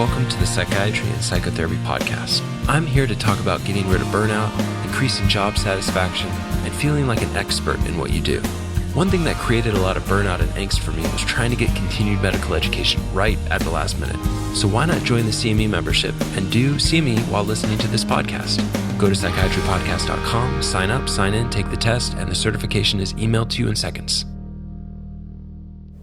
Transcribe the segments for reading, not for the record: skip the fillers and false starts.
welcome to the Psychiatry and Psychotherapy podcast. I'm here to talk about getting rid of burnout, increasing job satisfaction, and feeling like an expert in what you do. One thing that created a lot of burnout and angst for me was trying to get continued medical education right at the last minute. So why not join the CME membership and do CME while listening to this podcast? Go to psychiatrypodcast.com, sign up, sign in, take the test, and the certification is emailed to you in seconds.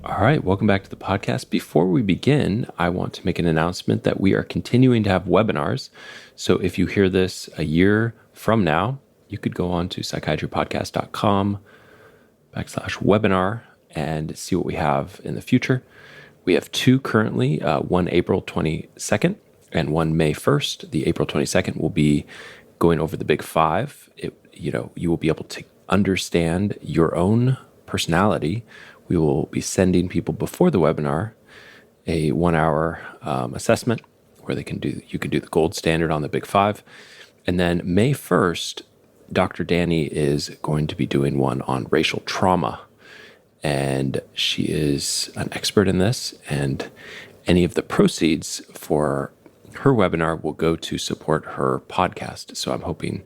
All right, welcome back to the podcast. Before we begin, I want to make an announcement that we are continuing to have webinars. So if you hear this a year from now, you could go on to psychiatrypodcast.com/webinar and see what we have in the future. We have two currently, one April 22nd and one May 1st. The April 22nd will be going over the big five. You will be able to understand your own personality. We will be sending people before the webinar a 1-hour assessment where you can do the gold standard on the big five. And then May 1st, Dr. Danny is going to be doing one on racial trauma. And she is an expert in this, and any of the proceeds for her webinar will go to support her podcast. So I'm hoping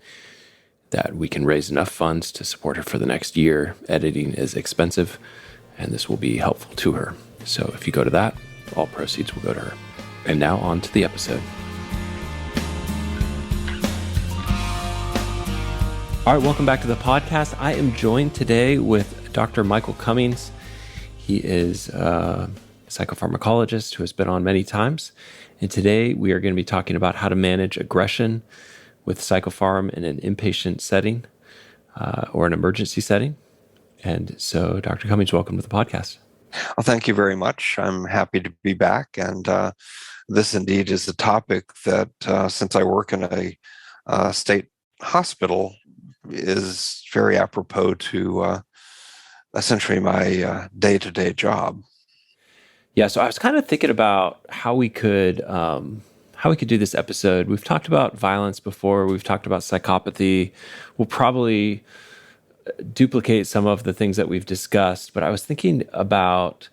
that we can raise enough funds to support her for the next year. Editing is expensive, and this will be helpful to her. So if you go to that, all proceeds will go to her. And now on to the episode. All right, welcome back to the podcast. I am joined today with Dr. Michael Cummings. He is a psychopharmacologist who has been on many times. And today we are going to be talking about how to manage aggression with psychopharm in an inpatient setting or an emergency setting. And so, Dr. Cummings, welcome to the podcast. Well, thank you very much. I'm happy to be back. And this indeed is a topic that, since I work in a state hospital, is very apropos to essentially my day-to-day job. Yeah, so I was kind of thinking about how we could do this episode. We've talked about violence before. We've talked about psychopathy. We'll probably duplicate some of the things that we've discussed, but I was thinking about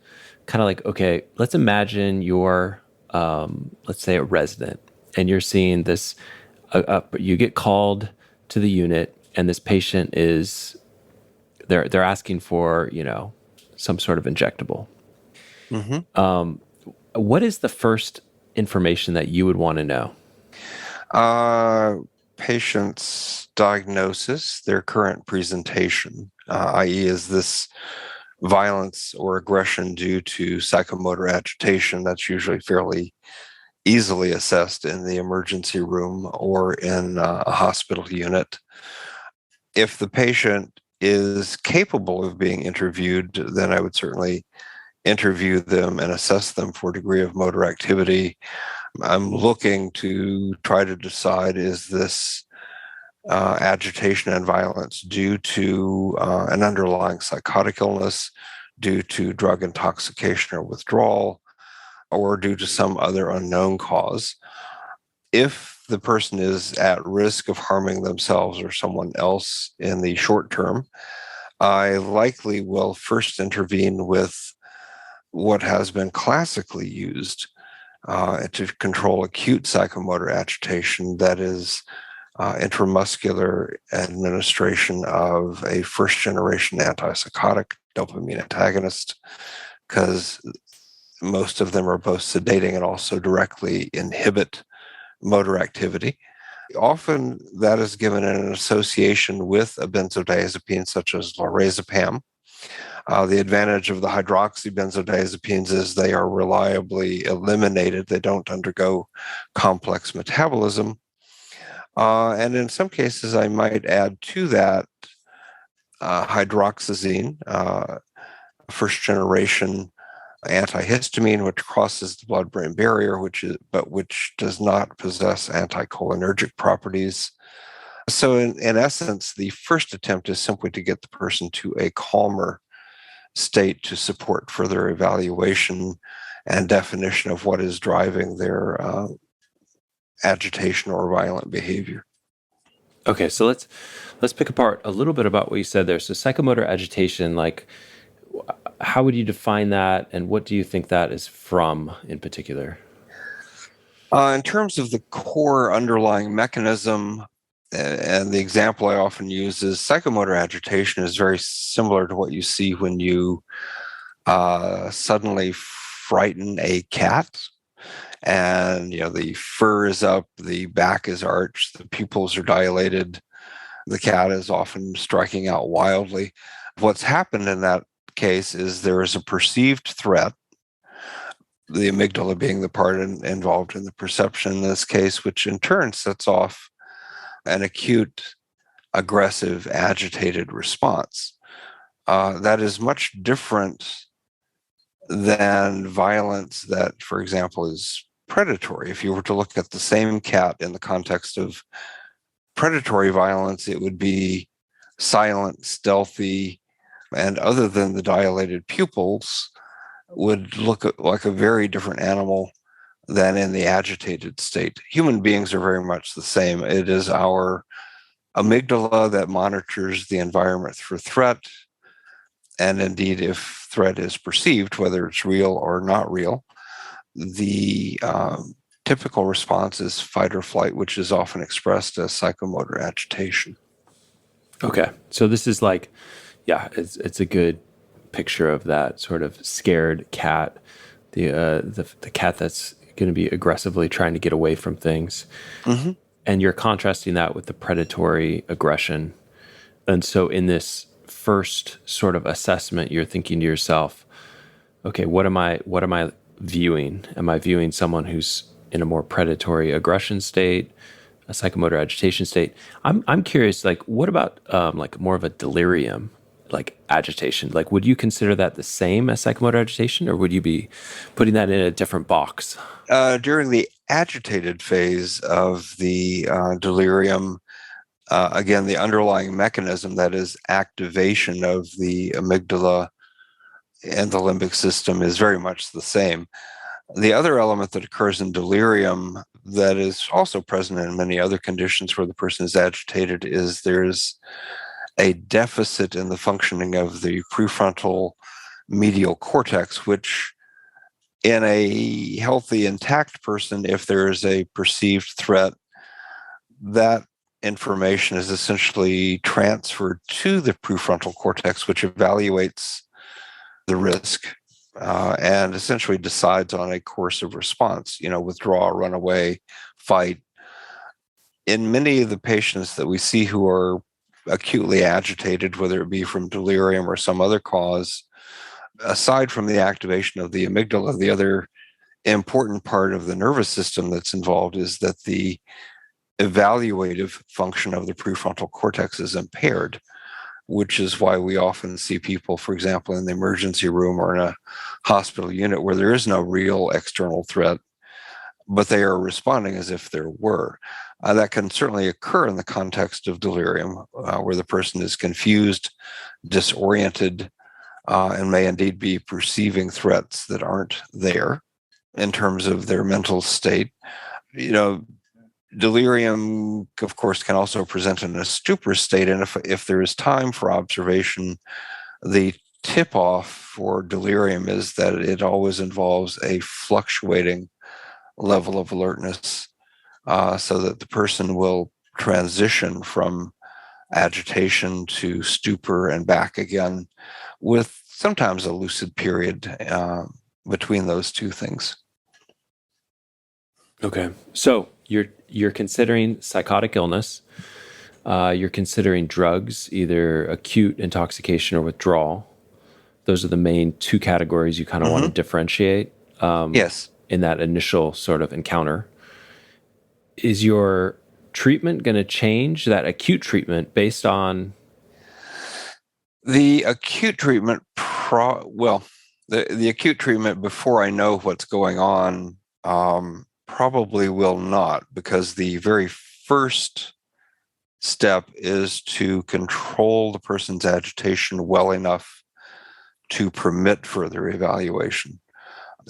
kind of like, okay, let's imagine you're, let's say a resident, and you're seeing this, you get called to the unit, and this patient is, they're asking for, some sort of injectable. Mm-hmm. What is the first information that you would want to know? Patient's diagnosis, their current presentation, i.e. is this violence or aggression due to psychomotor agitation? That's usually fairly easily assessed in the emergency room or in a hospital unit. If the patient is capable of being interviewed, then I would certainly interview them and assess them for degree of motor activity. I'm looking to try to decide, is this agitation and violence due to an underlying psychotic illness, due to drug intoxication or withdrawal, or due to some other unknown cause? If the person is at risk of harming themselves or someone else in the short term, I likely will first intervene with what has been classically used to control acute psychomotor agitation, that is intramuscular administration of a first-generation antipsychotic dopamine antagonist, because most of them are both sedating and also directly inhibit motor activity. Often that is given in an association with a benzodiazepine such as lorazepam. The advantage of the hydroxybenzodiazepines is they are reliably eliminated. They don't undergo complex metabolism. And in some cases, I might add to that hydroxyzine, first generation antihistamine, which crosses the blood-brain barrier, which does not possess anticholinergic properties. So in essence, the first attempt is simply to get the person to a calmer state to support further evaluation and definition of what is driving their agitation or violent behavior. Okay, so let's pick apart a little bit about what you said there. So psychomotor agitation, like, how would you define that, and what do you think that is from in particular? In terms of the core underlying mechanism, and the example I often use is psychomotor agitation is very similar to what you see when you suddenly frighten a cat. And the fur is up, the back is arched, the pupils are dilated, the cat is often striking out wildly. What's happened in that case is there is a perceived threat, the amygdala being the part involved in the perception in this case, which in turn sets off an acute, aggressive, agitated response. That is much different than violence that, for example, is predatory. If you were to look at the same cat in the context of predatory violence, it would be silent, stealthy, and other than the dilated pupils, would look like a very different animal than in the agitated state. Human beings are very much the same. It is our amygdala that monitors the environment for threat. And indeed, if threat is perceived, whether it's real or not real, the typical response is fight or flight, which is often expressed as psychomotor agitation. Okay. So this is like, yeah, it's a good picture of that sort of scared cat, the cat that's going to be aggressively trying to get away from things. Mm-hmm. And you're contrasting that with the predatory aggression. And so in this first sort of assessment, you're thinking to yourself, okay, what am I viewing? Am I viewing someone who's in a more predatory aggression state, a psychomotor agitation state? I'm curious, like, what about like more of a delirium, like agitation? Like, would you consider that the same as psychomotor agitation, or would you be putting that in a different box? During the agitated phase of the delirium, again, the underlying mechanism, that is activation of the amygdala and the limbic system, is very much the same. The other element that occurs in delirium that is also present in many other conditions where the person is agitated is there's a deficit in the functioning of the prefrontal medial cortex, which in a healthy, intact person, if there is a perceived threat, that information is essentially transferred to the prefrontal cortex, which evaluates the risk and essentially decides on a course of response, withdraw, run away, fight. In many of the patients that we see who are acutely agitated, whether it be from delirium or some other cause, aside from the activation of the amygdala, the other important part of the nervous system that's involved is that the evaluative function of the prefrontal cortex is impaired, which is why we often see people, for example, in the emergency room or in a hospital unit where there is no real external threat, but they are responding as if there were. That can certainly occur in the context of delirium, where the person is confused, disoriented, and may indeed be perceiving threats that aren't there in terms of their mental state. Delirium, of course, can also present in a stupor state, and if there is time for observation, the tip-off for delirium is that it always involves a fluctuating level of alertness, so that the person will transition from agitation to stupor and back again, with sometimes a lucid period between those two things. Okay. So you're considering psychotic illness. You're considering drugs, either acute intoxication or withdrawal. Those are the main two categories you kind of want to differentiate Yes. in that initial sort of encounter. Is your treatment going to change, that acute treatment, based on? The acute treatment, the acute treatment before I know what's going on probably will not, because the very first step is to control the person's agitation well enough to permit further evaluation.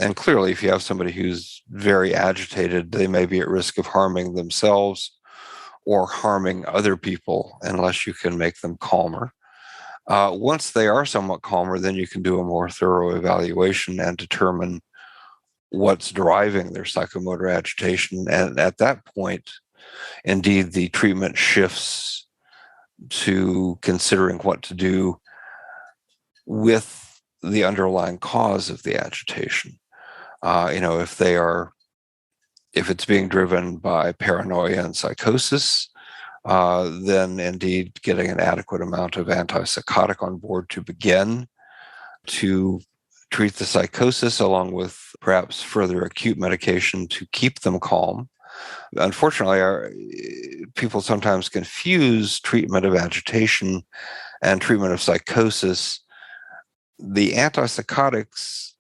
And clearly, if you have somebody who's very agitated, they may be at risk of harming themselves or harming other people unless you can make them calmer. Once they are somewhat calmer, then you can do a more thorough evaluation and determine what's driving their psychomotor agitation. And at that point, indeed, the treatment shifts to considering what to do with the underlying cause of the agitation. If it's being driven by paranoia and psychosis, then indeed getting an adequate amount of antipsychotic on board to begin to treat the psychosis, along with perhaps further acute medication to keep them calm. Unfortunately, people sometimes confuse treatment of agitation and treatment of psychosis. The antipsychotics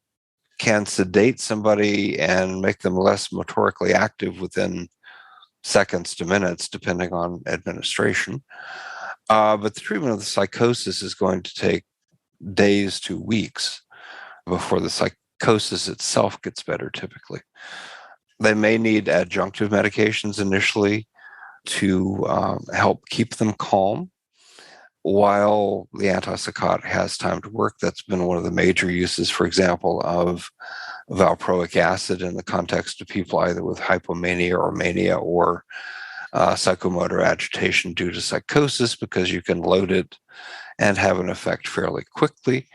can sedate somebody and make them less motorically active within seconds to minutes, depending on administration. But the treatment of the psychosis is going to take days to weeks before the psychosis itself gets better, typically. They may need adjunctive medications initially to help keep them calm while the antipsychotic has time to work. That's been one of the major uses, for example, of valproic acid in the context of people either with hypomania or mania or psychomotor agitation due to psychosis, because you can load it and have an effect fairly quickly.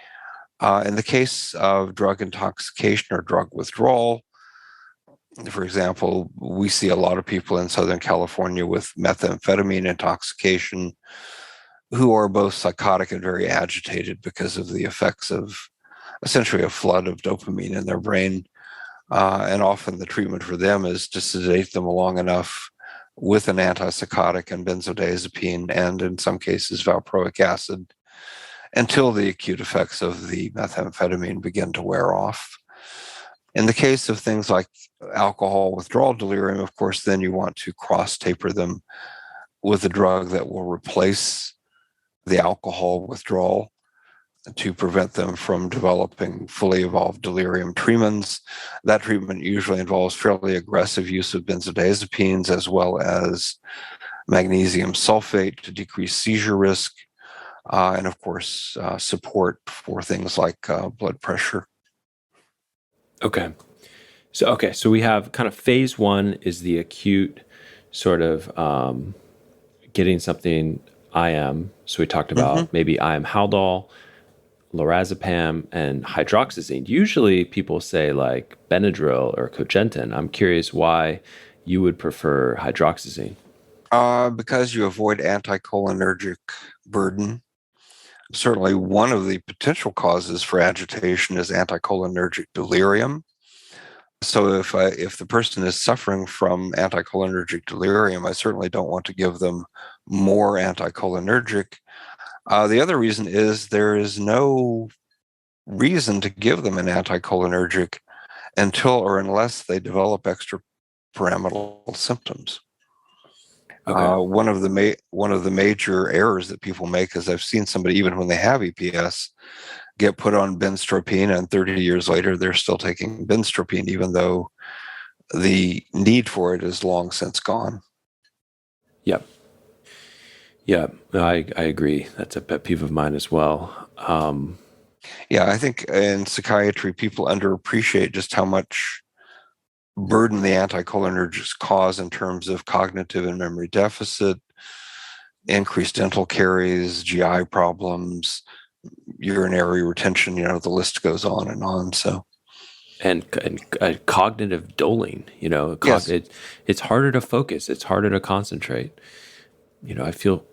In the case of drug intoxication or drug withdrawal, for example, we see a lot of people in Southern California with methamphetamine intoxication who are both psychotic and very agitated because of the effects of essentially a flood of dopamine in their brain. And often the treatment for them is to sedate them long enough with an antipsychotic and benzodiazepine, and in some cases valproic acid, until the acute effects of the methamphetamine begin to wear off. In the case of things like alcohol withdrawal delirium, of course, then you want to cross-taper them with a drug that will replace the alcohol withdrawal to prevent them from developing fully evolved delirium tremens. That treatment usually involves fairly aggressive use of benzodiazepines as well as magnesium sulfate to decrease seizure risk, and of course, support for things like blood pressure. Okay. So we have kind of phase one is the acute sort of getting something IM. So we talked about maybe IM Haldol, lorazepam, and hydroxyzine. Usually people say like Benadryl or Cogentin. I'm curious why you would prefer hydroxyzine. Because you avoid anticholinergic burden. Certainly one of the potential causes for agitation is anticholinergic delirium. So if the person is suffering from anticholinergic delirium, I certainly don't want to give them more anticholinergic. The other reason is there is no reason to give them an anticholinergic until or unless they develop extrapyramidal symptoms. Okay. One of the major errors that people make is I've seen somebody, even when they have EPS, get put on benztropine, and 30 years later they're still taking benztropine, even though the need for it is long since gone. Yep. Yeah, I agree. That's a pet peeve of mine as well. Yeah, I think in psychiatry, people underappreciate just how much burden the anticholinergics cause in terms of cognitive and memory deficit, increased dental caries, GI problems, urinary retention, the list goes on and on. So, and cognitive doling, yes. It's harder to focus. It's harder to concentrate. I feel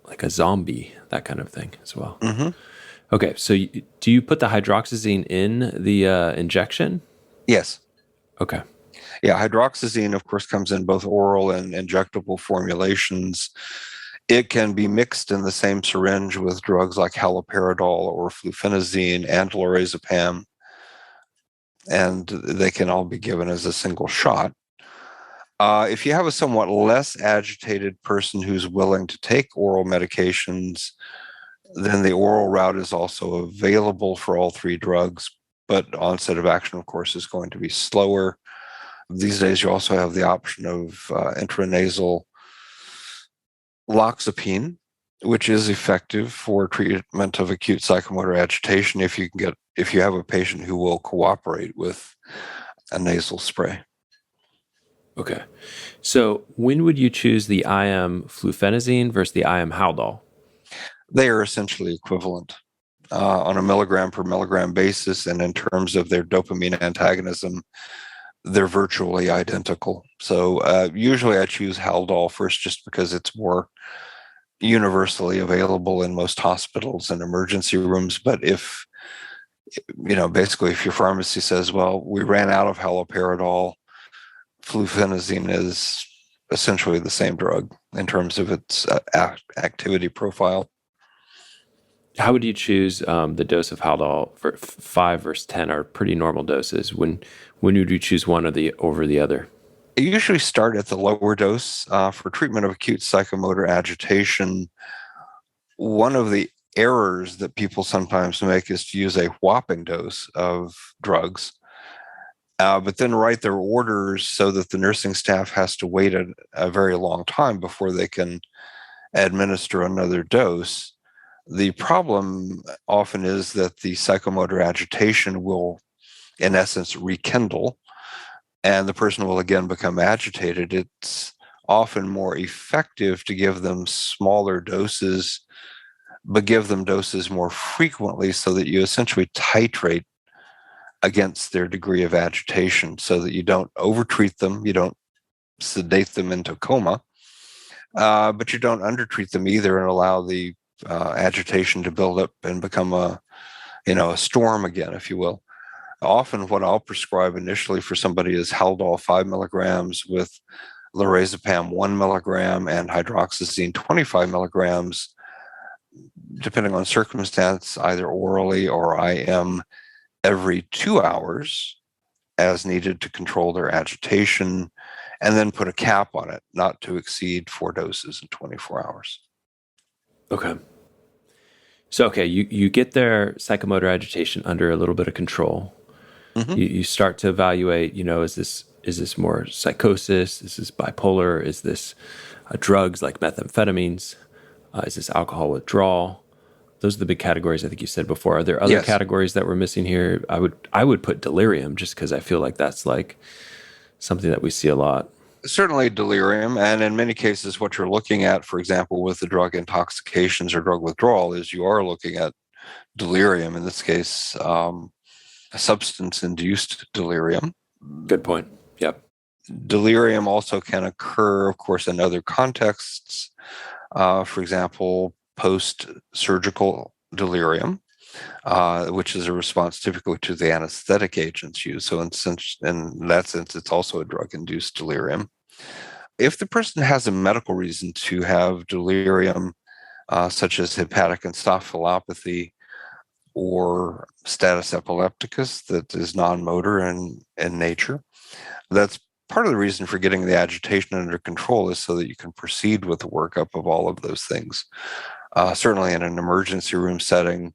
like a zombie, that kind of thing as well. Mm-hmm. Okay, so do you put the hydroxyzine in the injection? Yes. Okay. Yeah, hydroxyzine, of course, comes in both oral and injectable formulations. It can be mixed in the same syringe with drugs like haloperidol or fluphenazine and lorazepam, and they can all be given as a single shot. If you have a somewhat less agitated person who's willing to take oral medications, then the oral route is also available for all three drugs, but onset of action, of course, is going to be slower. These days, you also have the option of intranasal loxapine, which is effective for treatment of acute psychomotor agitation if you have a patient who will cooperate with a nasal spray. Okay. So when would you choose the IM flufenazine versus the IM Haldol? They are essentially equivalent on a milligram per milligram basis, and in terms of their dopamine antagonism, they're virtually identical. So usually I choose Haldol first just because it's more universally available in most hospitals and emergency rooms. But if, basically if your pharmacy says, well, we ran out of haloperidol, flufenazine is essentially the same drug in terms of its activity profile. How would you choose the dose of Haldol? For 5 versus 10 are pretty normal doses. When would you choose one or the over the other? I usually start at the lower dose for treatment of acute psychomotor agitation. One of the errors that people sometimes make is to use a whopping dose of drugs, but then write their orders so that the nursing staff has to wait a very long time before they can administer another dose. The problem often is that the psychomotor agitation will, in essence, rekindle, and the person will again become agitated. It's often more effective to give them smaller doses, but give them doses more frequently so that you essentially titrate against their degree of agitation so that you don't overtreat them, you don't sedate them into coma, but you don't undertreat them either and allow the agitation to build up and become a storm again, if you will. Often what I'll prescribe initially for somebody is Haldol 5 milligrams with lorazepam 1 milligram and hydroxyzine 25 milligrams, depending on circumstance, either orally or IM every 2 hours as needed to control their agitation, and then put a cap on it, not to exceed 4 doses in 24 hours. Okay. So, okay, you get their psychomotor agitation under a little bit of control. Mm-hmm. You start to evaluate, is this more psychosis? Is this bipolar? Is this drugs like methamphetamines? Is this alcohol withdrawal? Those are the big categories I think you said before. Are there other Yes. categories that we're missing here? I would put delirium just because I feel like that's like something that we see a lot. Certainly delirium, and in many cases what you're looking at, for example, with the drug intoxications or drug withdrawal, is you are looking at delirium, in this case, substance-induced delirium. Good point. Yep. Delirium also can occur, of course, in other contexts. For example, post-surgical delirium, which is a response typically to the anesthetic agents used. So in that sense, it's also a drug-induced delirium. If the person has a medical reason to have delirium, such as hepatic encephalopathy or status epilepticus that is non-motor in nature, that's part of the reason for getting the agitation under control, is so that you can proceed with the workup of all of those things. Certainly in an emergency room setting,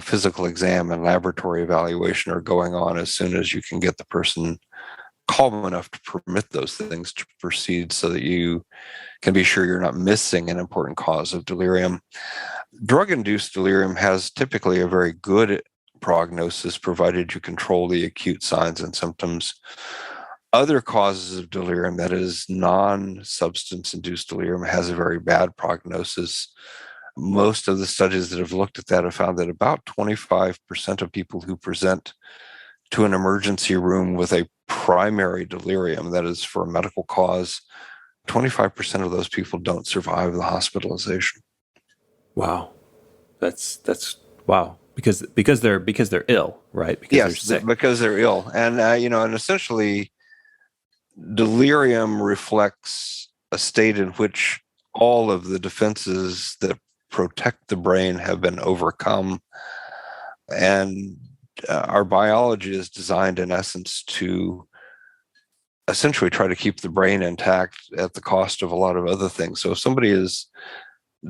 physical exam and laboratory evaluation are going on as soon as you can get the person calm enough to permit those things to proceed, so that you can be sure you're not missing an important cause of delirium. Drug-induced delirium has typically a very good prognosis, provided you control the acute signs and symptoms. Other causes of delirium, that is non-substance induced delirium, has a very bad prognosis. Most of the studies that have looked at that have found that about 25% of people who present to an emergency room with a primary delirium, that is for a medical cause, 25% of those people don't survive the hospitalization. Wow. That's wow. Because they're ill, right? Because they're Yes, sick. because they're ill. And, and essentially delirium reflects a state in which all of the defenses that protect the brain have been overcome. And our biology is designed, in essence, to essentially try to keep the brain intact at the cost of a lot of other things. So if somebody is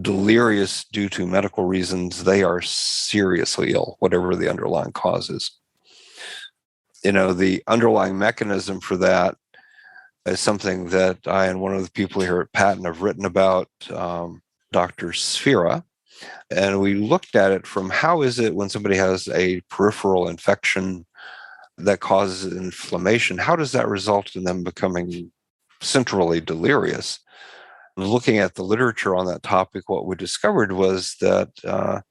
delirious due to medical reasons, they are seriously ill, whatever the underlying cause is. The underlying mechanism for that is something that I and one of the people here at Patton have written about, Dr. Sfera. And we looked at it from how is it when somebody has a peripheral infection that causes inflammation, how does that result in them becoming centrally delirious? Looking at the literature on that topic, what we discovered was that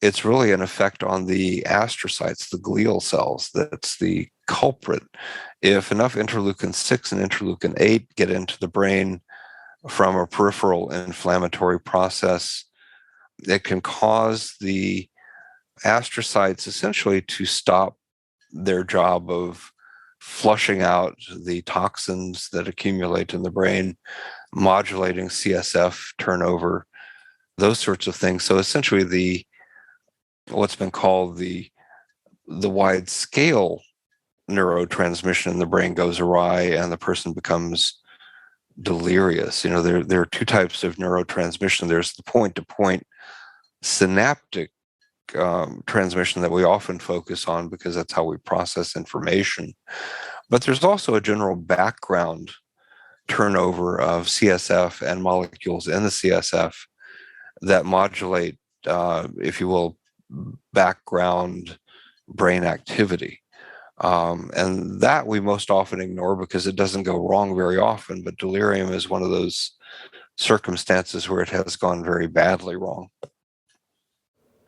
it's really an effect on the astrocytes, the glial cells, that's the culprit. If enough interleukin 6 and interleukin 8 get into the brain from a peripheral inflammatory process, it can cause the astrocytes essentially to stop their job of flushing out the toxins that accumulate in the brain, modulating CSF turnover, those sorts of things. So essentially what's been called the wide scale neurotransmission in the brain goes awry and the person becomes delirious. There are two types of neurotransmission. There's the point-to-point synaptic transmission that we often focus on because that's how we process information. But there's also a general background turnover of CSF and molecules in the CSF that modulate, if you will, background brain activity. And that we most often ignore because it doesn't go wrong very often, but delirium is one of those circumstances where it has gone very badly wrong.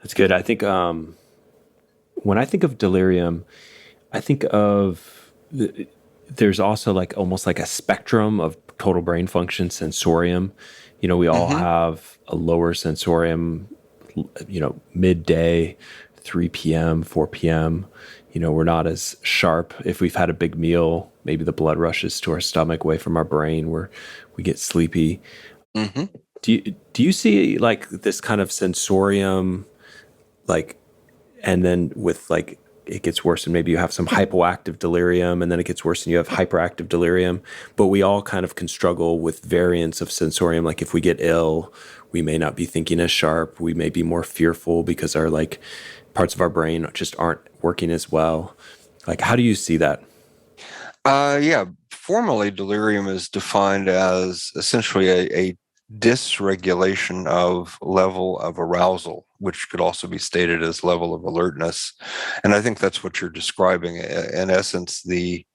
That's good. I think when I think of delirium, I think of there's also like almost like a spectrum of total brain function sensorium. We all have a lower sensorium, midday, 3 p.m., 4 p.m. We're not as sharp. If we've had a big meal, maybe the blood rushes to our stomach away from our brain where we get sleepy. Mm-hmm. Do you see like this kind of sensorium, like, and then with like, it gets worse and maybe you have some hypoactive delirium and then it gets worse and you have hyperactive delirium, but we all kind of can struggle with variants of sensorium. Like if we get ill, we may not be thinking as sharp. We may be more fearful because our like parts of our brain just aren't working as well. Like, how do you see that? Yeah, formally delirium is defined as essentially a dysregulation of level of arousal, which could also be stated as level of alertness. And I think that's what you're describing. In essence, the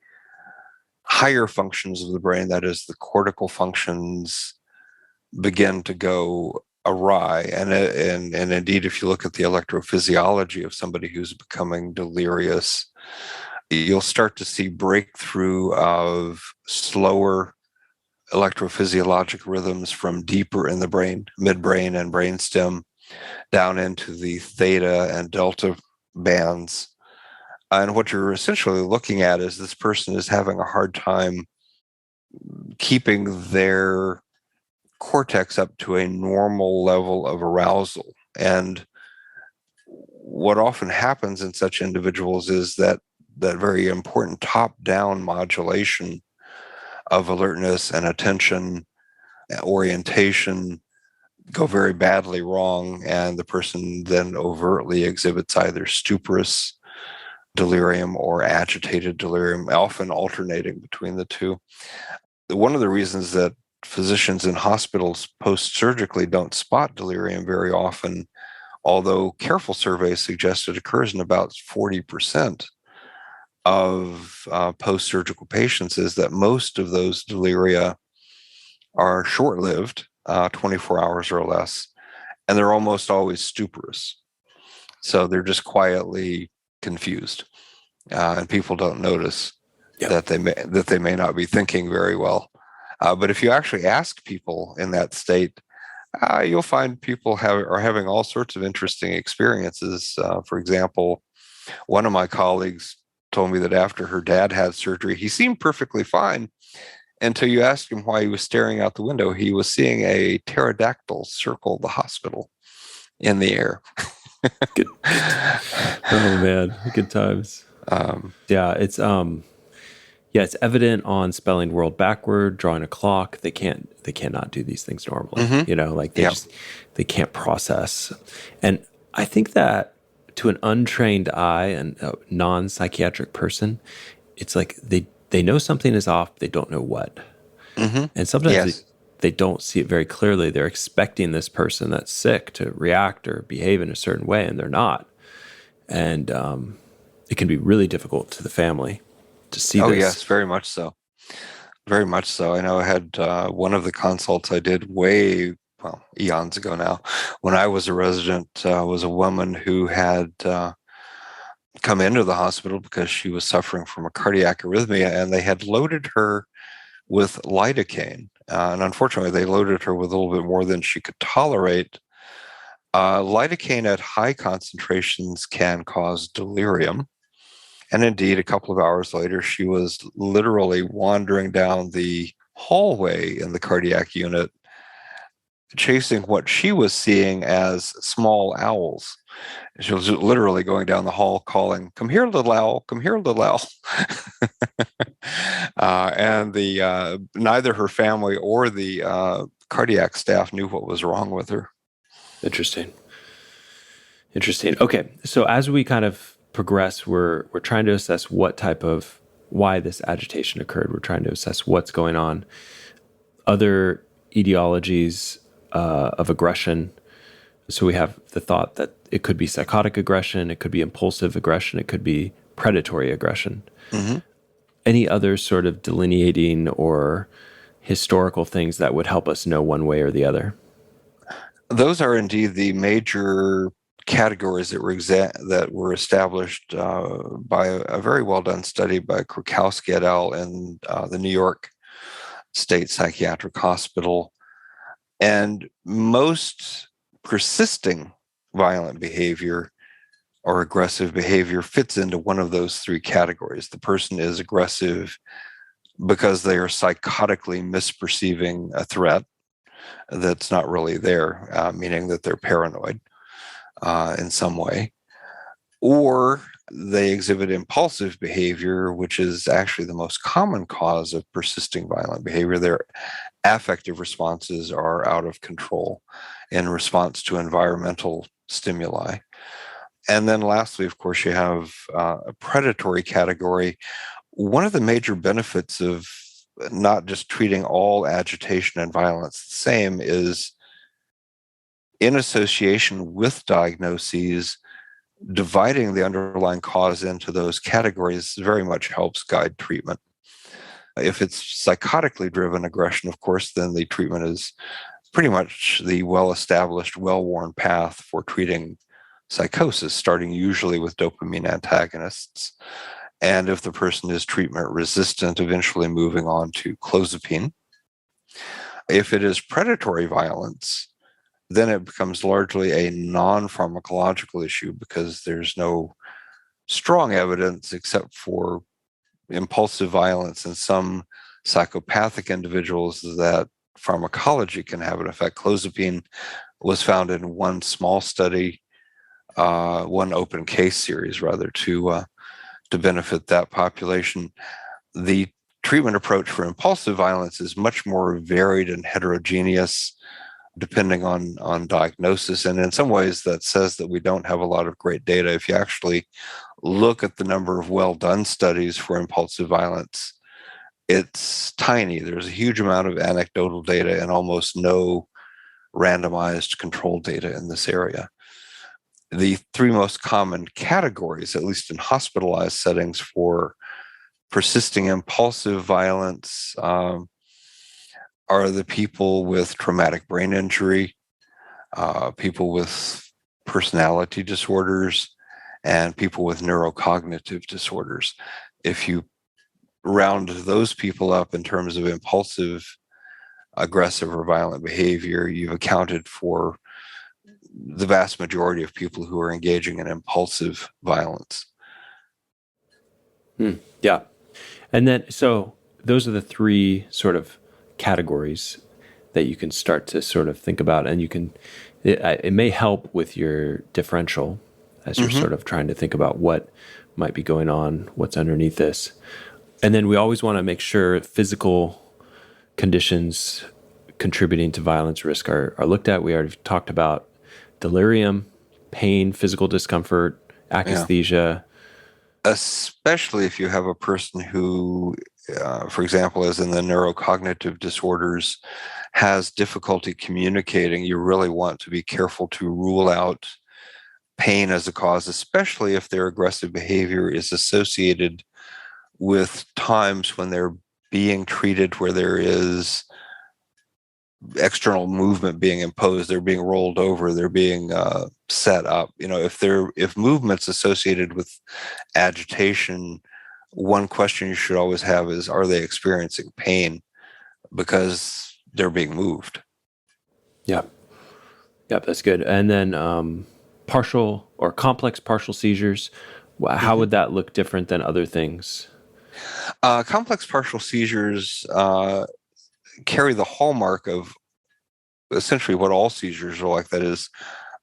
higher functions of the brain, that is the cortical functions, begin to go awry. And indeed, if you look at the electrophysiology of somebody who's becoming delirious, you'll start to see breakthrough of slower electrophysiologic rhythms from deeper in the brain, midbrain and brainstem, down into the theta and delta bands. And what you're essentially looking at is this person is having a hard time keeping their cortex up to a normal level of arousal. And what often happens in such individuals is that very important top-down modulation of alertness and attention, orientation, go very badly wrong, and the person then overtly exhibits either stuporous delirium or agitated delirium, often alternating between the two. One of the reasons that physicians in hospitals post-surgically don't spot delirium very often, although careful surveys suggest it occurs in about 40% of post-surgical patients, is that most of those deliria are short-lived, 24 hours or less, and they're almost always stuporous. So they're just quietly confused, and people don't notice that they may not be thinking very well. But if you actually ask people in that state, you'll find people are having all sorts of interesting experiences. For example, one of my colleagues told me that after her dad had surgery, he seemed perfectly fine until you asked him why he was staring out the window. He was seeing a pterodactyl circle the hospital in the air. Good. Oh man, good times. It's evident on spelling world backward, drawing a clock. They cannot do these things normally. They can't process. And I think that to an untrained eye and a non-psychiatric person, it's like they know something is off, they don't know what. And sometimes they don't see it very clearly. They're expecting this person that's sick to react or behave in a certain way, and they're not. And it can be really difficult to the family to see Oh, this. yes, very much so. Very much so. I know I had one of the consults I did eons ago now, when I was a resident, was a woman who had come into the hospital because she was suffering from a cardiac arrhythmia, and they had loaded her with lidocaine. And unfortunately, they loaded her with a little bit more than she could tolerate. Lidocaine at high concentrations can cause delirium. And indeed, a couple of hours later, she was literally wandering down the hallway in the cardiac unit, chasing what she was seeing as small owls. She was literally going down the hall calling, "Come here, little owl, come here, little owl." And neither her family or the cardiac staff knew what was wrong with her. Interesting. Okay, so as we kind of progress, we're trying to assess why this agitation occurred. We're trying to assess what's going on. Other etiologies of aggression. So we have the thought that it could be psychotic aggression, it could be impulsive aggression, it could be predatory aggression. Mm-hmm. Any other sort of delineating or historical things that would help us know one way or the other? Those are indeed the major categories that were established by a very well done study by Krukowski et al. In the New York State Psychiatric Hospital. And most persisting violent behavior or aggressive behavior fits into one of those three categories. The person is aggressive because they are psychotically misperceiving a threat that's not really there, meaning that they're paranoid in some way. Or they exhibit impulsive behavior, which is actually the most common cause of persisting violent behavior. Their affective responses are out of control in response to environmental stimuli. And then lastly, of course, you have a predatory category. One of the major benefits of not just treating all agitation and violence the same is, in association with diagnoses, dividing the underlying cause into those categories very much helps guide treatment. If it's psychotically driven aggression, of course, then the treatment is pretty much the well-established, well-worn path for treating psychosis, starting usually with dopamine antagonists. And if the person is treatment resistant, eventually moving on to clozapine. If it is predatory violence, then it becomes largely a non-pharmacological issue because there's no strong evidence except for impulsive violence in some psychopathic individuals that pharmacology can have an effect. Clozapine was found in one small study, one open case series rather, to benefit that population. The treatment approach for impulsive violence is much more varied and heterogeneous depending on diagnosis. And in some ways that says that we don't have a lot of great data. If you actually look at the number of well-done studies for impulsive violence, it's tiny. There's a huge amount of anecdotal data and almost no randomized controlled data in this area. The three most common categories, at least in hospitalized settings, for persisting impulsive violence are the people with traumatic brain injury, people with personality disorders, and people with neurocognitive disorders. If you round those people up in terms of impulsive, aggressive, or violent behavior, you've accounted for the vast majority of people who are engaging in impulsive violence. Yeah. And then, so those are the three sort of categories that you can start to sort of think about, and it may help with your differential as you're sort of trying to think about what might be going on, what's underneath this. And then we always want to make sure physical conditions contributing to violence risk are looked at. We already talked about delirium, pain, physical discomfort, akathisia. Especially if you have a person who, for example, as in the neurocognitive disorders, has difficulty communicating, you really want to be careful to rule out pain as a cause, especially if their aggressive behavior is associated with times when they're being treated where there is external movement being imposed, they're being rolled over, they're being set up. If movement's associated with agitation, one question you should always have is, are they experiencing pain because they're being moved? Yeah. Yeah, that's good. And then partial or complex partial seizures, how Mhm. would that look different than other things? Complex partial seizures carry the hallmark of essentially what all seizures are like, that is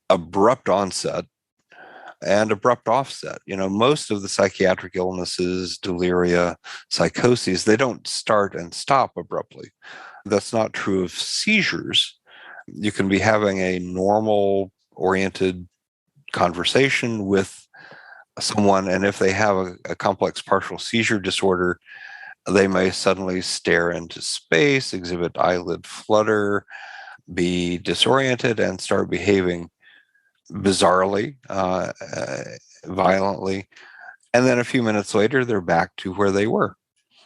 abrupt onset and abrupt offset. Most of the psychiatric illnesses, deliria, psychoses, they don't start and stop abruptly. That's not true of seizures. You can be having a normal oriented conversation with someone, and if they have a complex partial seizure disorder, they may suddenly stare into space, exhibit eyelid flutter, be disoriented, and start behaving bizarrely, violently. And then a few minutes later, they're back to where they were.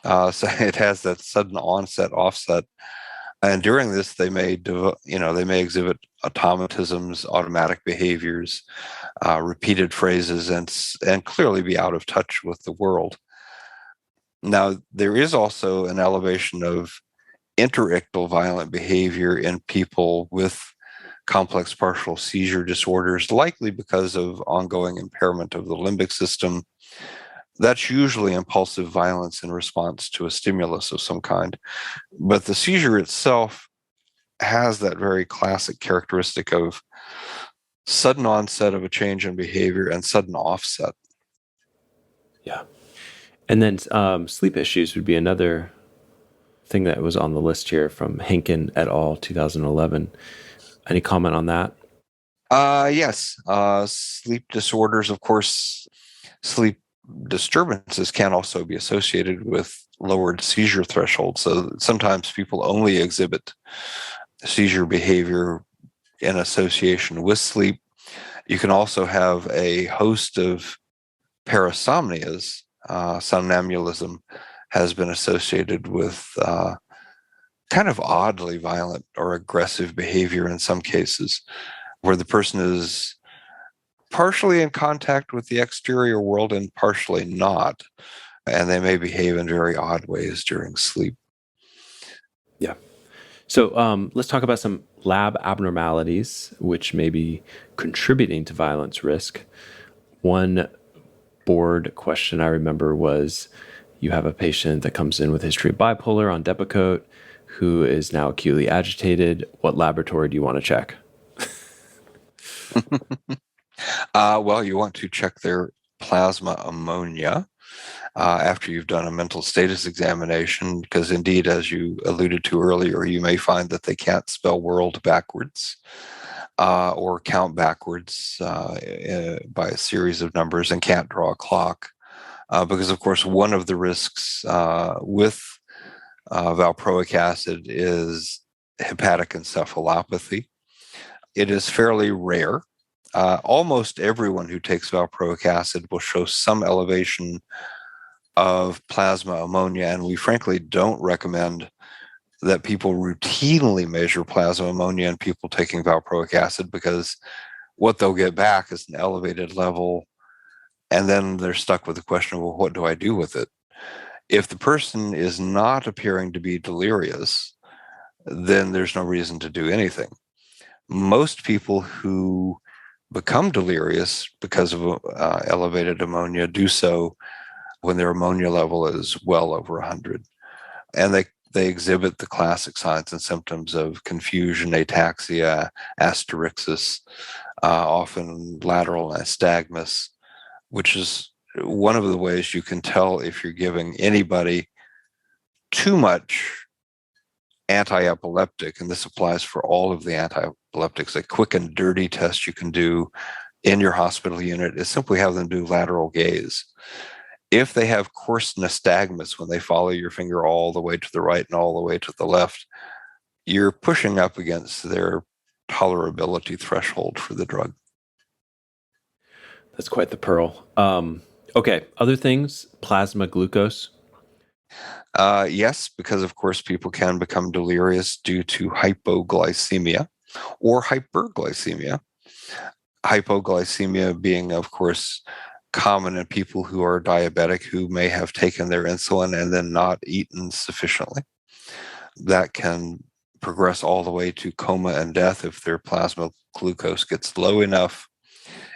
So it has that sudden onset, offset. And during this, they may, they may exhibit automatisms, automatic behaviors, repeated phrases, and clearly be out of touch with the world. Now, there is also an elevation of interictal violent behavior in people with complex partial seizure disorders, likely because of ongoing impairment of the limbic system. That's usually impulsive violence in response to a stimulus of some kind. But the seizure itself has that very classic characteristic of sudden onset of a change in behavior and sudden offset. Yeah. And then sleep issues would be another thing that was on the list here from Henkin et al. 2011. Any comment on that? Yes. Sleep disorders, of course, sleep disturbances can also be associated with lowered seizure thresholds. So sometimes people only exhibit seizure behavior in association with sleep. You can also have a host of parasomnias. Somnambulism has been associated with kind of oddly violent or aggressive behavior in some cases, where the person is partially in contact with the exterior world and partially not. And they may behave in very odd ways during sleep. Yeah. So let's talk about some lab abnormalities which may be contributing to violence risk. One board question I remember was, you have a patient that comes in with history of bipolar on Depakote who is now acutely agitated. What laboratory do you want to check? Well, you want to check their plasma ammonia after you've done a mental status examination, because indeed, as you alluded to earlier, you may find that they can't spell world backwards or count backwards by a series of numbers, and can't draw a clock. Because, of course, one of the risks with valproic acid is hepatic encephalopathy. It is fairly rare. Almost everyone who takes valproic acid will show some elevation of plasma ammonia, and we frankly don't recommend that people routinely measure plasma ammonia in people taking valproic acid, because what they'll get back is an elevated level, and then they're stuck with the question, well, what do I do with it? If the person is not appearing to be delirious, then there's no reason to do anything. Most people who become delirious because of elevated ammonia do so when their ammonia level is well over 100. And they exhibit the classic signs and symptoms of confusion, ataxia, asterixis, often lateral nystagmus, which is one of the ways you can tell if you're giving anybody too much anti-epileptic, and this applies for all of the anti-epileptics. A quick and dirty test you can do in your hospital unit is simply have them do lateral gaze. If they have coarse nystagmus, when they follow your finger all the way to the right and all the way to the left, you're pushing up against their tolerability threshold for the drug. That's quite the pearl. Okay, other things, plasma glucose. Yes, because of course people can become delirious due to hypoglycemia or hyperglycemia. Hypoglycemia being, of course, common in people who are diabetic who may have taken their insulin and then not eaten sufficiently. That can progress all the way to coma and death if their plasma glucose gets low enough.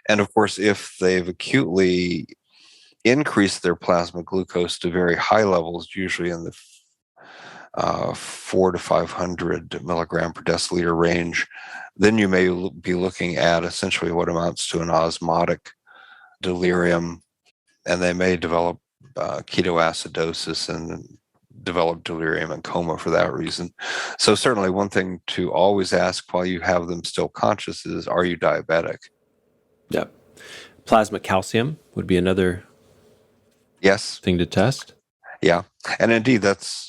And of course, if they've acutely increased their plasma glucose to very high levels, usually in the 4 to 500 milligram per deciliter range, then you may be looking at essentially what amounts to an osmotic delirium, and they may develop ketoacidosis and develop delirium and coma for that reason. So certainly one thing to always ask while you have them still conscious is, are you diabetic? Yep. Plasma calcium would be another Yes. thing to test. Yeah. And indeed,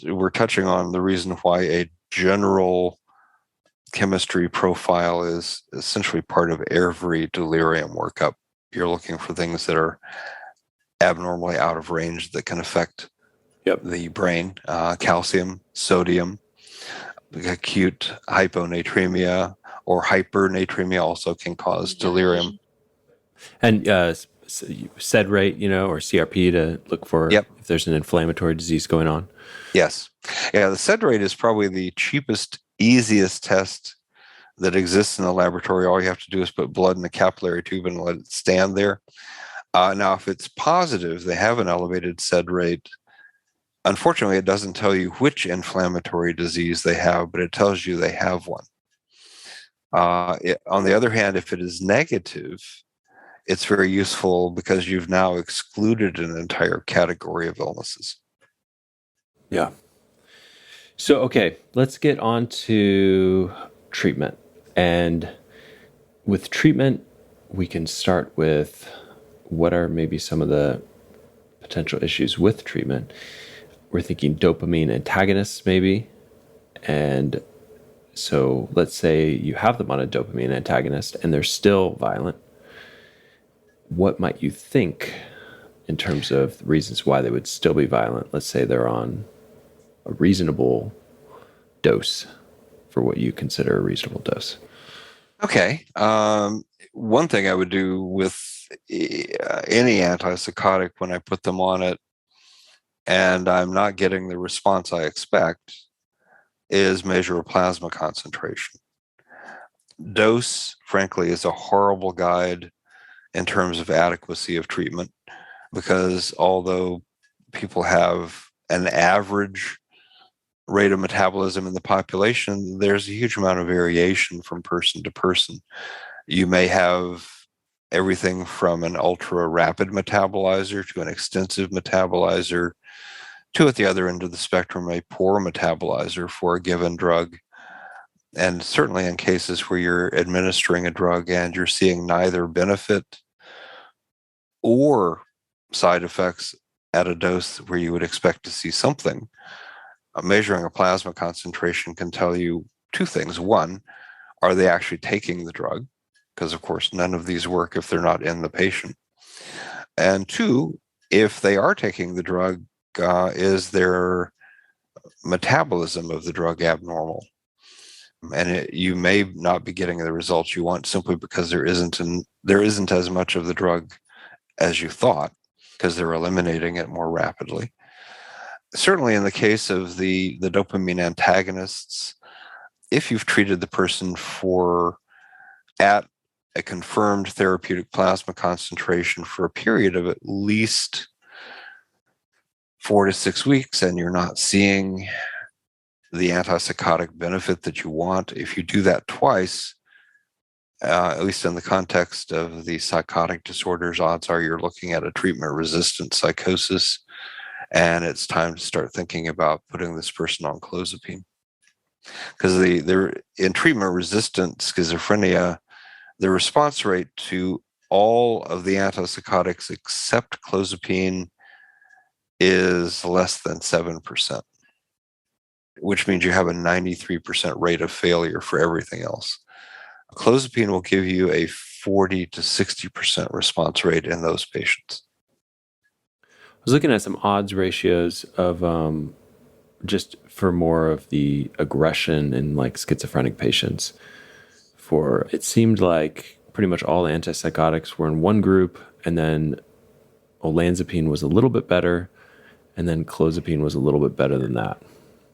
we're touching on the reason why a general chemistry profile is essentially part of every delirium workup. You're looking for things that are abnormally out of range that can affect the brain. Calcium, sodium, acute hyponatremia or hypernatremia also can cause delirium. And SED rate, or CRP to look for Yep. if there's an inflammatory disease going on. Yes. Yeah, the SED rate is probably the cheapest, easiest test that exists in the laboratory. All you have to do is put blood in a capillary tube and let it stand there. Now, if it's positive, they have an elevated SED rate. Unfortunately, it doesn't tell you which inflammatory disease they have, but it tells you they have one. On the other hand, if it is negative, it's very useful because you've now excluded an entire category of illnesses. Yeah. So, okay, let's get on to treatment. And with treatment, we can start with what are maybe some of the potential issues with treatment. We're thinking dopamine antagonists, maybe. And so let's say you have them on a dopamine antagonist and they're still violent. What might you think in terms of the reasons why they would still be violent? Let's say they're on a reasonable dose for what you consider a reasonable dose. Okay. One thing I would do with any antipsychotic when I put them on it and I'm not getting the response I expect is measure a plasma concentration. Dose, frankly, is a horrible guide in terms of adequacy of treatment because although people have an average rate of metabolism in the population, there's a huge amount of variation from person to person. You may have everything from an ultra rapid metabolizer to an extensive metabolizer to, at the other end of the spectrum, a poor metabolizer for a given drug. And certainly in cases where you're administering a drug and you're seeing neither benefit or side effects at a dose where you would expect to see something, measuring a plasma concentration can tell you two things. One, are they actually taking the drug? Because, of course, none of these work if they're not in the patient. And two, if they are taking the drug, is their metabolism of the drug abnormal? And you may not be getting the results you want simply because there isn't as much of the drug as you thought because they're eliminating it more rapidly. Certainly in the case of the dopamine antagonists, if you've treated the person at a confirmed therapeutic plasma concentration for a period of at least 4 to 6 weeks and you're not seeing the antipsychotic benefit that you want, if you do that twice, at least in the context of the psychotic disorders, odds are you're looking at a treatment-resistant psychosis, and it's time to start thinking about putting this person on clozapine. Because in treatment-resistant schizophrenia, the response rate to all of the antipsychotics except clozapine is less than 7%, which means you have a 93% rate of failure for everything else. Clozapine will give you a 40 to 60% response rate in those patients. I was looking at some odds ratios of just for more of the aggression in like schizophrenic patients. For it seemed like pretty much all antipsychotics were in one group, and then olanzapine was a little bit better, and then clozapine was a little bit better than that.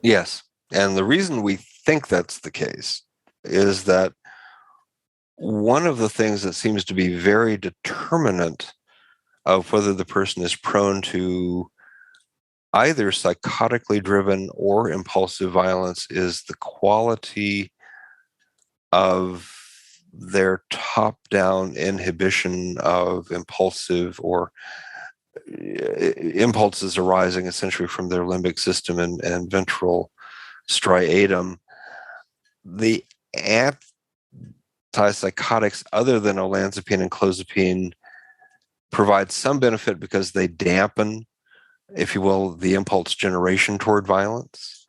Yes. And the reason we think that's the case is that one of the things that seems to be very determinant of whether the person is prone to either psychotically driven or impulsive violence is the quality of their top-down inhibition of impulsive or impulses arising essentially from their limbic system and ventral striatum. The antipsychotics other than olanzapine and clozapine provide some benefit because they dampen, if you will, the impulse generation toward violence.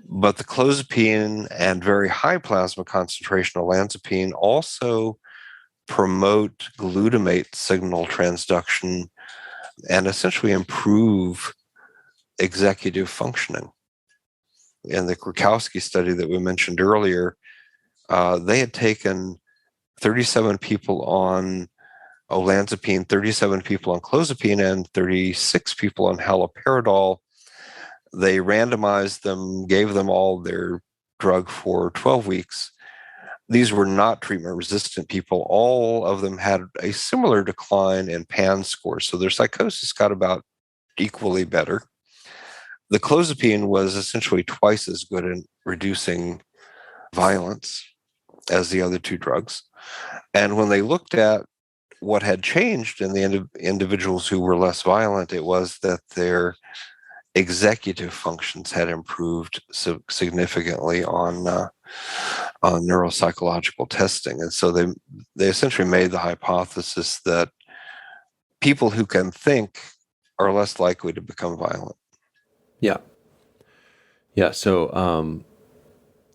But the clozapine and very high plasma concentration olanzapine also promote glutamate signal transduction and essentially improve executive functioning. In the Krakowski study that we mentioned earlier, they had taken 37 people on olanzapine, 37 people on clozapine, and 36 people on haloperidol. They randomized them, gave them all their drug for 12 weeks. These were not treatment-resistant people. All of them had a similar decline in PANSS scores, so their psychosis got about equally better. The clozapine was essentially twice as good in reducing violence as the other two drugs. And when they looked at what had changed in the individuals who were less violent, it was that their executive functions had improved significantly on neuropsychological testing. And so they essentially made the hypothesis that people who can think are less likely to become violent. Yeah. Yeah. So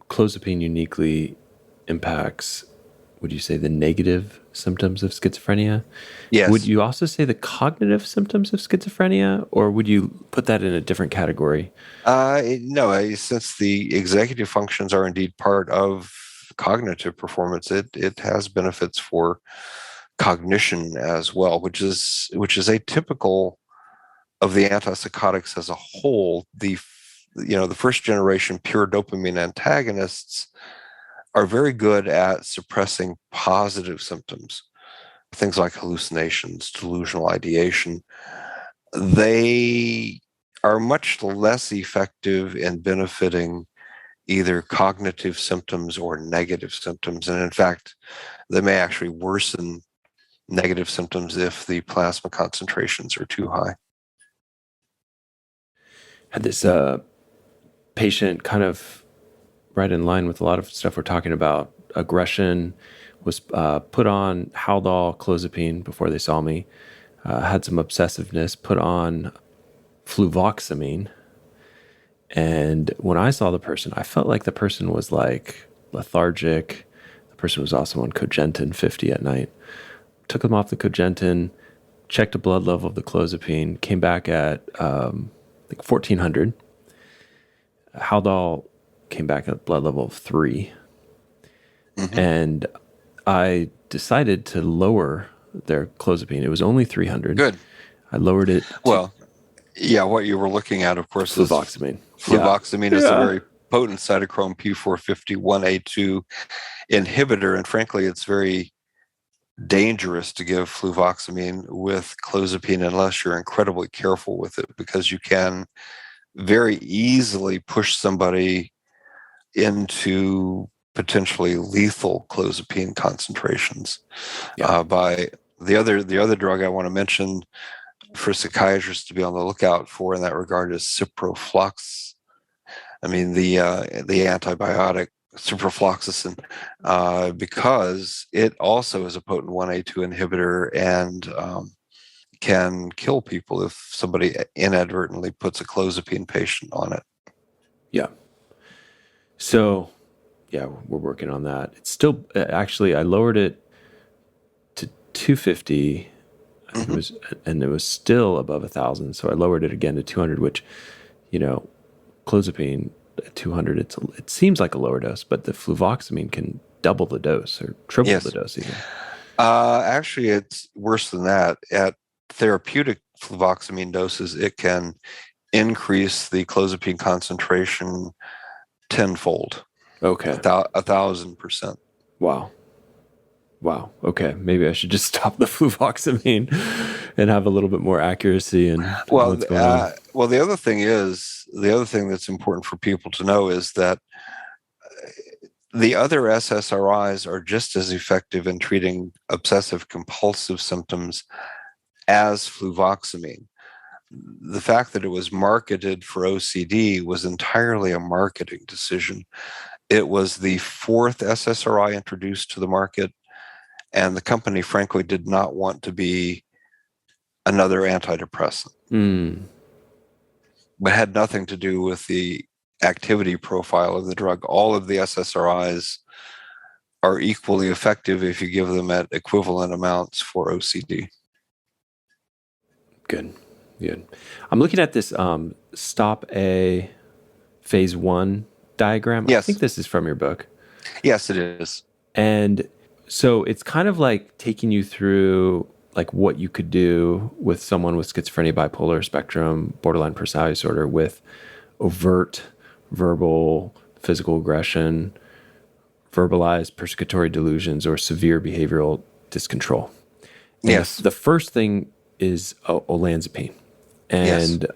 clozapine uniquely impacts, would you say, the negative symptoms of schizophrenia? Yes. Would you also say the cognitive symptoms of schizophrenia, or would you put that in a different category? No, since the executive functions are indeed part of cognitive performance, it has benefits for cognition as well, which is atypical of the antipsychotics as a whole. The first generation pure dopamine antagonists are very good at suppressing positive symptoms, things like hallucinations, delusional ideation. They are much less effective in benefiting either cognitive symptoms or negative symptoms. And in fact, they may actually worsen negative symptoms if the plasma concentrations are too high. Had this patient kind of right in line with a lot of stuff we're talking about. Aggression, was put on Haldol, clozapine before they saw me. Had some obsessiveness, put on fluvoxamine. And when I saw the person, I felt like the person was like lethargic. The person was also on Cogentin 50 at night. Took them off the Cogentin, checked the blood level of the clozapine, came back at like 1400. Haldol came back at a blood level of 3. Mm-hmm. And I decided to lower their clozapine. It was only 300. Good. I lowered it. Well, yeah, what you were looking at, of course, fluvoxamine. Fluvoxamine is a very potent cytochrome P451A2 inhibitor. And frankly, it's very dangerous to give fluvoxamine with clozapine unless you're incredibly careful with it, because you can very easily push somebody into potentially lethal clozapine concentrations. By the other drug I want to mention for psychiatrists to be on the lookout for in that regard is ciprofloxacin. I mean the antibiotic ciprofloxacin, because it also is a potent 1A2 inhibitor and can kill people if somebody inadvertently puts a clozapine patient on it. Yeah. So, yeah, we're working on that. It's still, actually, I lowered it 250. Mhm. It was still above 1,000. So I lowered it again to 200, which, clozapine at 200, it seems like a lower dose, but the fluvoxamine can double the dose or triple the Yes. dose even. Actually, it's worse than that. At therapeutic fluvoxamine doses, it can increase the clozapine concentration tenfold, Okay. 1,000%. Wow. Wow. Okay. Maybe I should just stop the fluvoxamine and have a little bit more accuracy in what's going on. Well, the other thing that's important for people to know is that the other SSRIs are just as effective in treating obsessive compulsive symptoms as fluvoxamine. The fact that it was marketed for OCD was entirely a marketing decision. It was the fourth SSRI introduced to the market, and the company, frankly, did not want to be another antidepressant. But had nothing to do with the activity profile of the drug. All of the SSRIs are equally effective if you give them at equivalent amounts for OCD. Good. I'm looking at this stop a phase 1 diagram. Yes. I think this is from your book. Yes, it is. And so it's kind of like taking you through like what you could do with someone with schizophrenia, bipolar spectrum, borderline personality disorder with overt verbal, physical aggression, verbalized persecutory delusions, or severe behavioral discontrol. And Yes. the first thing is olanzapine. And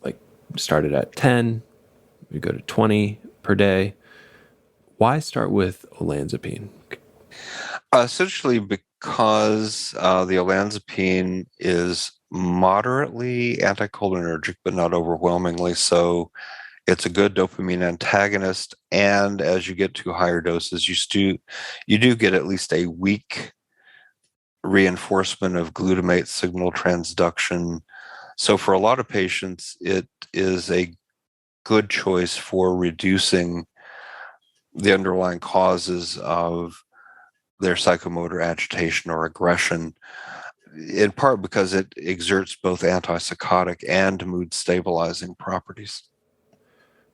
like started at 10, we go to 20 per day. Why start with olanzapine? Essentially because the olanzapine is moderately anticholinergic, but not overwhelmingly so. It's a good dopamine antagonist, and as you get to higher doses, you do get at least a weak reinforcement of glutamate signal transduction. So for a lot of patients, it is a good choice for reducing the underlying causes of their psychomotor agitation or aggression, in part because it exerts both antipsychotic and mood stabilizing properties.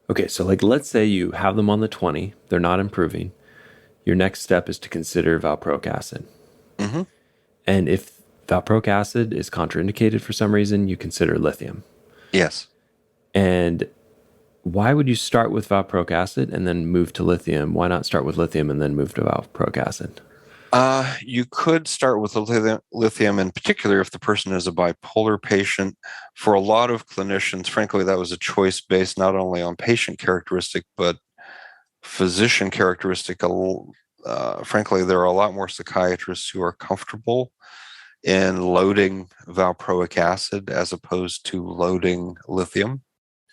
Okay, so like let's say you have them on the 20, they're not improving. Your next step is to consider valproic acid. Mm-hmm. And if valproic acid is contraindicated for some reason, you consider lithium. Yes. And why would you start with valproic acid and then move to lithium? Why not start with lithium and then move to valproic acid? You could start with lithium, in particular, if the person is a bipolar patient. For a lot of clinicians, frankly, that was a choice based not only on patient characteristic, but physician characteristic. Frankly, there are a lot more psychiatrists who are comfortable in loading valproic acid as opposed to loading lithium,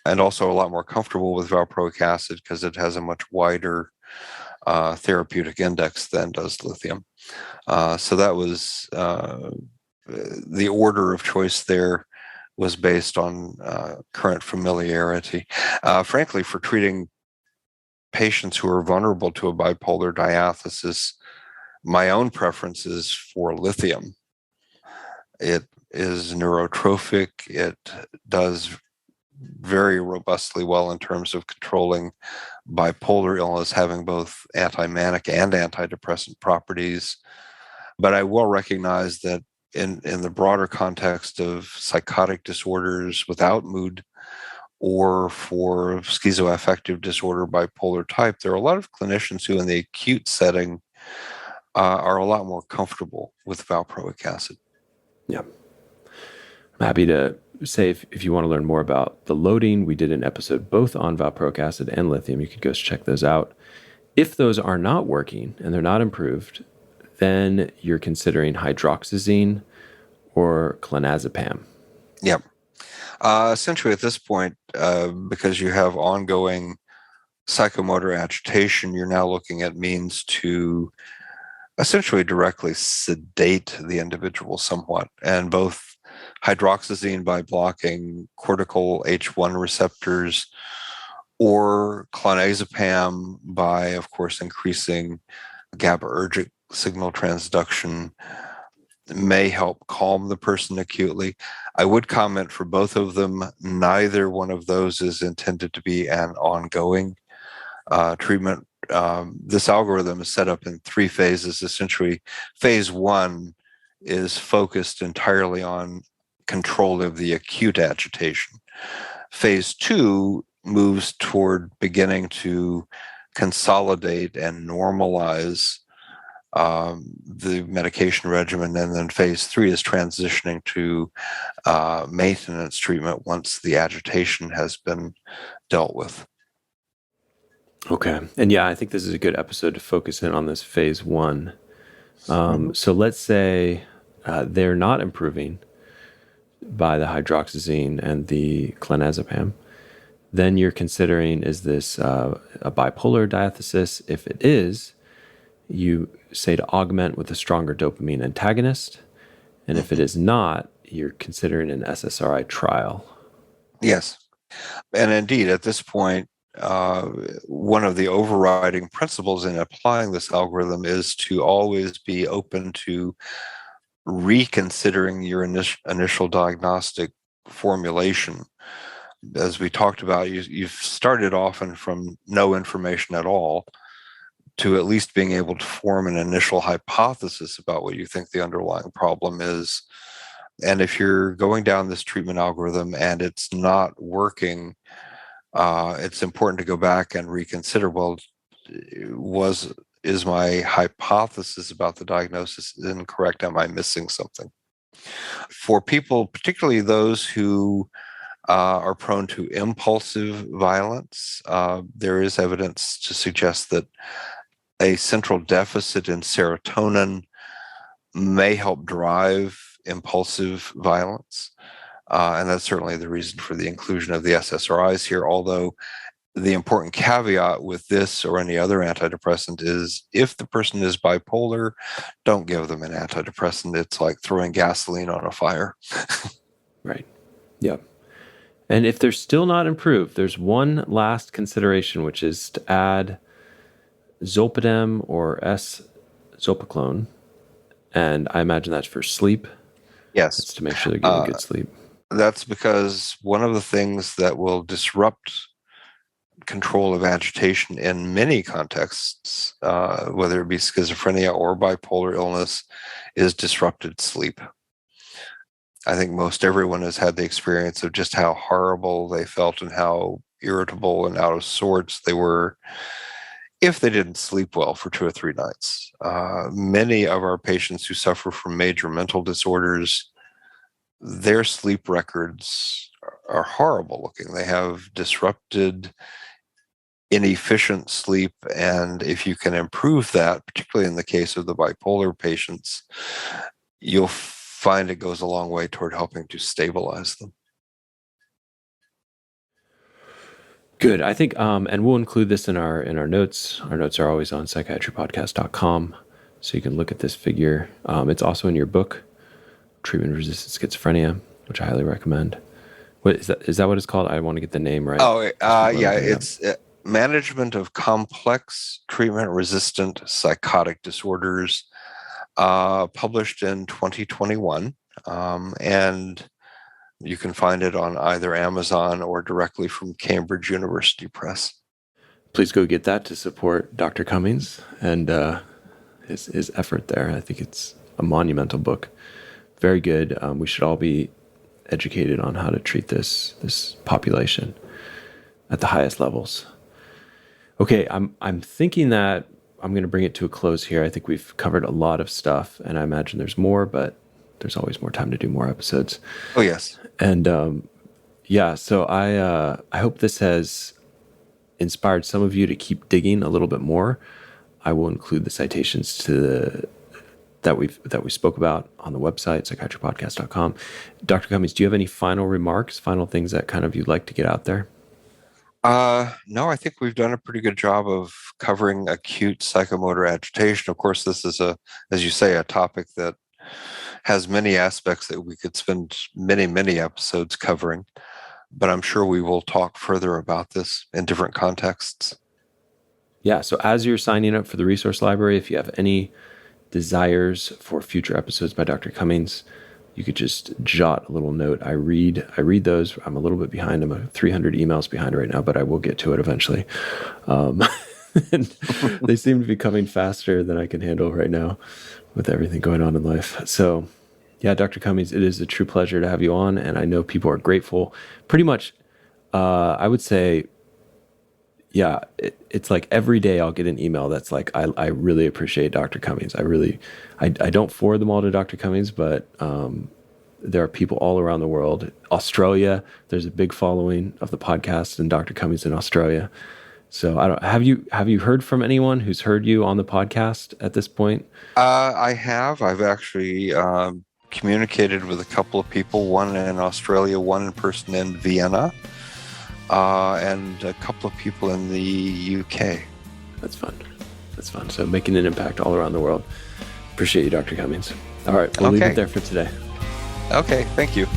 and also a lot more comfortable with valproic acid because it has a much wider therapeutic index than does lithium. So that was the order of choice there was based on current familiarity. Frankly, for treating patients who are vulnerable to a bipolar diathesis, my own preference is for lithium. It is neurotrophic. It does very robustly well in terms of controlling bipolar illness, having both anti-manic and antidepressant properties. But I will recognize that in the broader context of psychotic disorders without mood, or for schizoaffective disorder, bipolar type, there are a lot of clinicians who in the acute setting are a lot more comfortable with valproic acid. Yeah. I'm happy to say if you want to learn more about the loading, we did an episode both on valproic acid and lithium. You could go check those out. If those are not working and they're not improved, then you're considering hydroxyzine or clonazepam. Yep. Essentially, at this point, because you have ongoing psychomotor agitation, you're now looking at means to essentially directly sedate the individual somewhat. And both hydroxyzine by blocking cortical H1 receptors, or clonazepam by, of course, increasing GABAergic signal transduction may help calm the person acutely. I would comment for both of them, neither one of those is intended to be an ongoing treatment. This algorithm is set up in 3 phases. Essentially, phase 1 is focused entirely on control of the acute agitation. Phase 2 moves toward beginning to consolidate and normalize the medication regimen, and then phase 3 is transitioning to maintenance treatment once the agitation has been dealt with. Okay. And yeah, I think this is a good episode to focus in on this phase 1. So let's say they're not improving by the hydroxyzine and the clonazepam. Then you're considering, is this a bipolar diathesis? If it is, you say to augment with a stronger dopamine antagonist. And if it is not, you're considering an SSRI trial. Yes. And indeed, at this point, one of the overriding principles in applying this algorithm is to always be open to reconsidering your initial diagnostic formulation. As we talked about, you've started often from no information at all to at least being able to form an initial hypothesis about what you think the underlying problem is. And if you're going down this treatment algorithm and it's not working, it's important to go back and reconsider, well, is my hypothesis about the diagnosis incorrect? Am I missing something? For people, particularly those who are prone to impulsive violence, there is evidence to suggest that a central deficit in serotonin may help drive impulsive violence. And that's certainly the reason for the inclusion of the SSRIs here, although the important caveat with this or any other antidepressant is if the person is bipolar, don't give them an antidepressant. It's like throwing gasoline on a fire. Right. Yeah. And if they're still not improved, there's one last consideration, which is to add zolpidem or S-zopiclone. And I imagine that's for sleep. Yes. It's to make sure they're getting good sleep. That's because one of the things that will disrupt control of agitation in many contexts, whether it be schizophrenia or bipolar illness, is disrupted sleep. I think most everyone has had the experience of just how horrible they felt and how irritable and out of sorts they were if they didn't sleep well for 2 or 3 nights. Many of our patients who suffer from major mental disorders, their sleep records are horrible looking. They have disrupted, inefficient sleep, and if you can improve that, particularly in the case of the bipolar patients, you'll find it goes a long way toward helping to stabilize them. Good. I think, and we'll include this in our notes. Our notes are always on psychiatrypodcast.com, so you can look at this figure. It's also in your book, Treatment-Resistant Schizophrenia, which I highly recommend. What is that? Is that what it's called? I want to get the name right. Oh, yeah. It's Management of Complex Treatment-Resistant Psychotic Disorders, published in 2021. And you can find it on either Amazon or directly from Cambridge University Press. Please go get that to support Dr. Cummings and his effort there. I think it's a monumental book. Very good. We should all be educated on how to treat this population at the highest levels. Okay, I'm thinking that I'm going to bring it to a close here. I think we've covered a lot of stuff, and I imagine there's more, but there's always more time to do more episodes. Oh, yes. And so I hope this has inspired some of you to keep digging a little bit more. I will include the citations that we spoke about on the website, psychiatrypodcast.com. Dr. Cummings, do you have any final remarks, final things that kind of you'd like to get out there? No, I think we've done a pretty good job of covering acute psychomotor agitation. Of course, this is as you say, a topic that has many aspects that we could spend many, many episodes covering, but I'm sure we will talk further about this in different contexts. Yeah, so as you're signing up for the resource library, if you have any desires for future episodes by Dr. Cummings, you could just jot a little note. I read those. I'm a little bit behind. I'm 300 emails behind right now, but I will get to it eventually. And they seem to be coming faster than I can handle right now with everything going on in life. So yeah, Dr. Cummings, it is a true pleasure to have you on. And I know people are grateful. Pretty much, I would say, yeah, it's like every day I'll get an email that's like, I really appreciate Dr. Cummings. I don't forward them all to Dr. Cummings, but there are people all around the world. Australia, there's a big following of the podcast and Dr. Cummings in Australia. So have you heard from anyone who's heard you on the podcast at this point? I have. I've actually communicated with a couple of people, one in Australia, one person in Vienna, and a couple of people in the UK. That's fun. So making an impact all around the world. Appreciate you, Dr. Cummings. All right, we'll leave it there for today. Okay, thank you.